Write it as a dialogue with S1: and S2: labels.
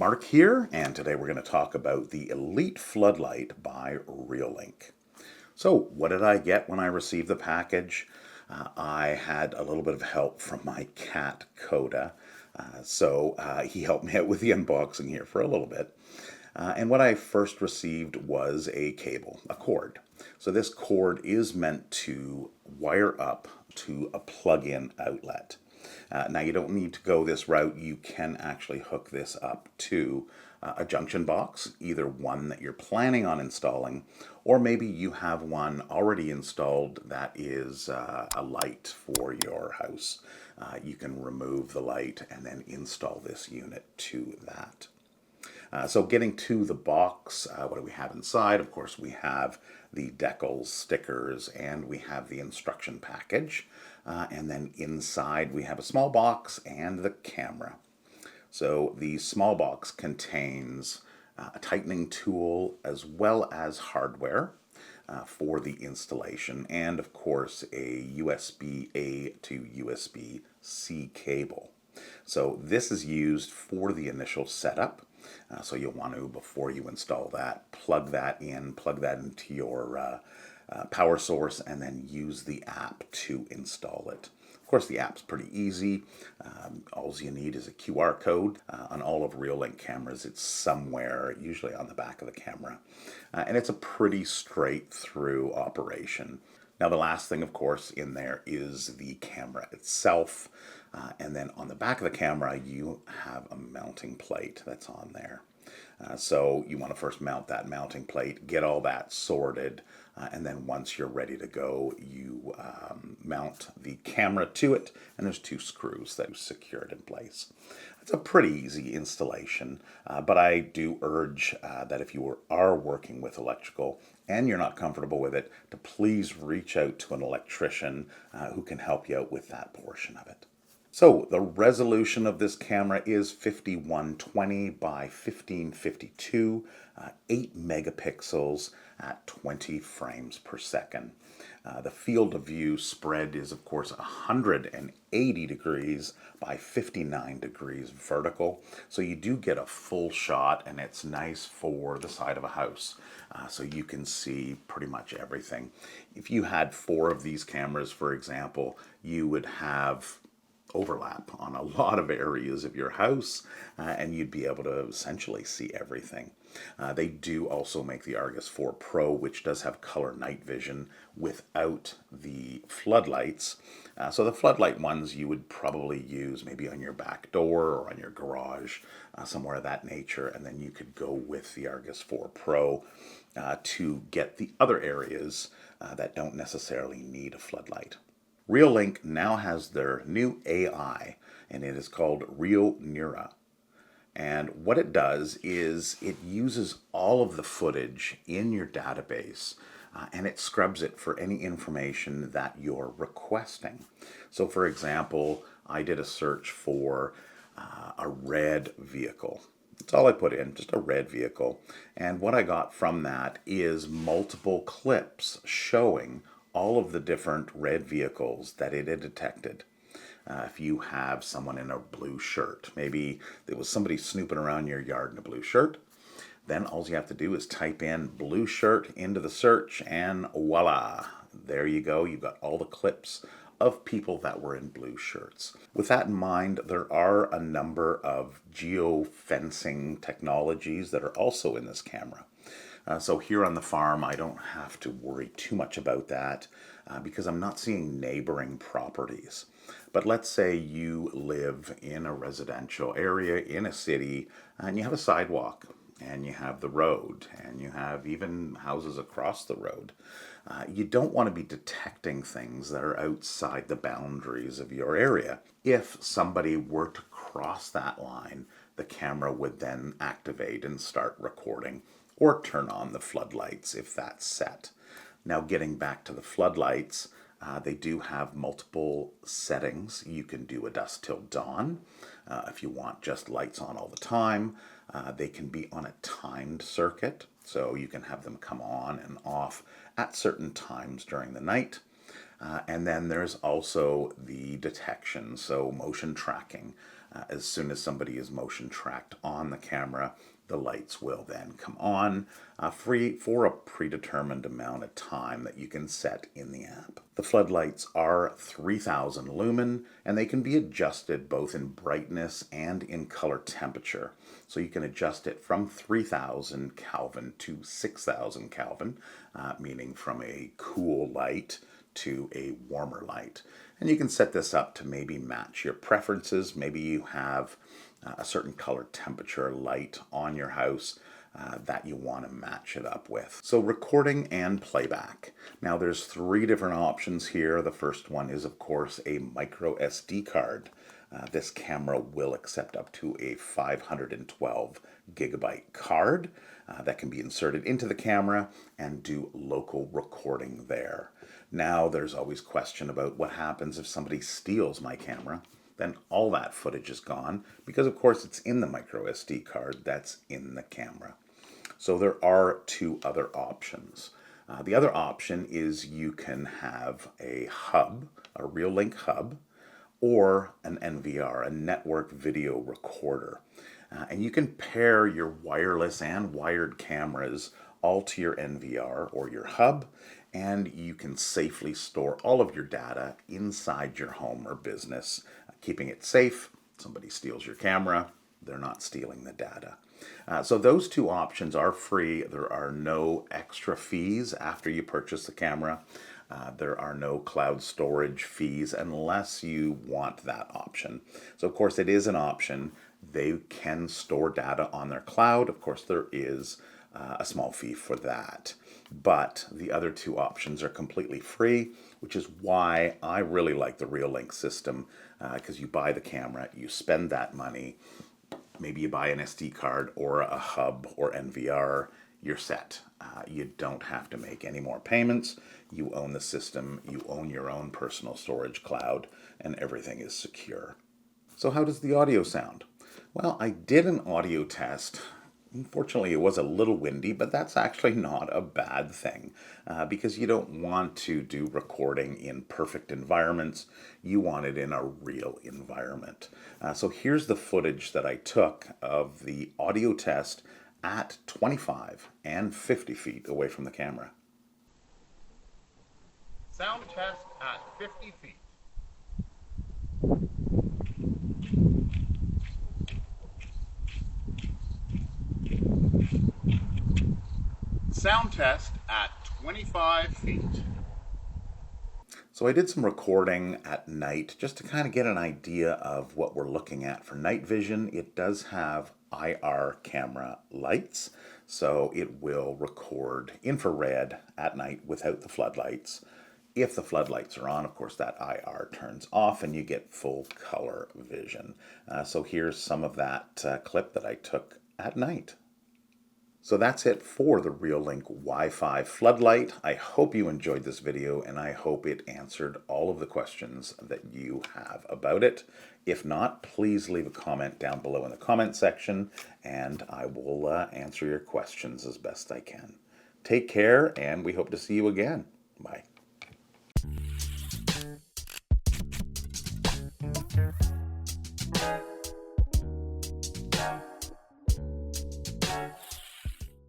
S1: Mark here, and today we're going to talk about the Elite Floodlight by Reolink. So, what did I get when I received the package? I had a little bit of help from my cat, Koda. He helped me out with the unboxing here for a little bit. And what I first received was a cable, a cord. So this cord is meant to wire up to a plug-in outlet. Now you don't need to go this route. You can actually hook this up to a junction box, either one that you're planning on installing, or maybe you have one already installed that is a light for your house. You can remove the light and then install this unit to that. So getting to the box, what do we have inside? Of course, we have the decals, stickers, and we have the instruction package. And then inside we have a small box and the camera. So the small box contains a tightening tool as well as hardware for the installation, and of course a USB-A to USB-C cable. So this is used for the initial setup. So you'll want to, before you install that, plug that into your power source, and then use the app to install it. Of course, the app's pretty easy. All you need is a QR code. On all of Reolink cameras, it's somewhere, usually on the back of the camera. And it's a pretty straight through operation. Now the last thing, of course, in there is the camera itself. And then on the back of the camera, you have a mounting plate that's on there. So you want to first mount that mounting plate, get all that sorted, and then once you're ready to go, you mount the camera to it, and there's two screws that secure it in place. It's a pretty easy installation, but I do urge that if you are working with electrical and you're not comfortable with it, to please reach out to an electrician who can help you out with that portion of it. So the resolution of this camera is 5120 by 1552, 8 megapixels at 20 frames per second. The field of view spread is, of course, 180 degrees by 59 degrees vertical. So you do get a full shot, and it's nice for the side of a house. So you can see pretty much everything. If you had 4 of these cameras, for example, you would have overlap on a lot of areas of your house, and you'd be able to essentially see everything. They do also make the Argus 4 Pro, which does have color night vision without the floodlights. So the floodlight ones you would probably use maybe on your back door or on your garage, somewhere of that nature, and then you could go with the Argus 4 Pro to get the other areas that don't necessarily need a floodlight. Reolink now has their new AI, and it is called ReoNeura. And what it does is it uses all of the footage in your database and it scrubs it for any information that you're requesting. So for example, I did a search for a red vehicle. That's all I put in, just a red vehicle. And what I got from that is multiple clips showing all of the different red vehicles that it had detected. If you have someone in a blue shirt, maybe there was somebody snooping around your yard in a blue shirt, then all you have to do is type in blue shirt into the search, and voila, there you go. You've got all the clips of people that were in blue shirts. With that in mind, there are a number of geofencing technologies that are also in this camera. So here on the farm, I don't have to worry too much about that because I'm not seeing neighboring properties. But let's say you live in a residential area in a city and you have a sidewalk and you have the road and you have even houses across the road. You don't want to be detecting things that are outside the boundaries of your area. If somebody were to cross that line, the camera would then activate and start recording, or turn on the floodlights if that's set. Now getting back to the floodlights, they do have multiple settings. You can do a dusk till dawn if you want just lights on all the time. They can be on a timed circuit, so you can have them come on and off at certain times during the night. And then there's also the detection, so motion tracking. As soon as somebody is motion tracked on the camera, the lights will then come on free for a predetermined amount of time that you can set in the app. The floodlights are 3000 lumen and they can be adjusted both in brightness and in color temperature. So you can adjust it from 3000 Kelvin to 6000 Kelvin, meaning from a cool light to a warmer light. And you can set this up to maybe match your preferences. Maybe you have a certain color temperature light on your house that you want to match it up with. So recording and playback. Now there's 3 different options here. The first one is of course a micro SD card. This camera will accept up to a 512 gigabyte card that can be inserted into the camera and do local recording there. Now there's always question about what happens if somebody steals my camera. Then all that footage is gone because of course it's in the micro SD card that's in the camera. So there are 2 other options. The other option is you can have a hub, a Reolink hub, or an NVR, a network video recorder. And you can pair your wireless and wired cameras all to your NVR or your hub, and you can safely store all of your data inside your home or business, keeping it safe. Somebody steals your camera, they're not stealing the data. So those 2 options are free. There are no extra fees after you purchase the camera. There are no cloud storage fees unless you want that option. So of course it is an option. They can store data on their cloud. Of course there is a small fee for that. But the other 2 options are completely free, which is why I really like the Reolink system, because you buy the camera, you spend that money, maybe you buy an SD card or a hub or NVR, you're set. You don't have to make any more payments. You own the system, you own your own personal storage cloud, and everything is secure. So how does the audio sound? Well, I did an audio test. Unfortunately, it was a little windy, but that's actually not a bad thing because you don't want to do recording in perfect environments. You want it in a real environment. So here's the footage that I took of the audio test at 25 and 50 feet away from the camera.
S2: Sound test at 50 feet. Sound test at 25 feet.
S1: So I did some recording at night just to kind of get an idea of what we're looking at for night vision. It does have IR camera lights, so it will record infrared at night without the floodlights. If the floodlights are on, of course, that IR turns off and you get full color vision. So here's some of that clip that I took at night. So that's it for the Reolink Wi-Fi floodlight. I hope you enjoyed this video and I hope it answered all of the questions that you have about it. If not, please leave a comment down below in the comment section and I will answer your questions as best I can. Take care and we hope to see you again. Bye.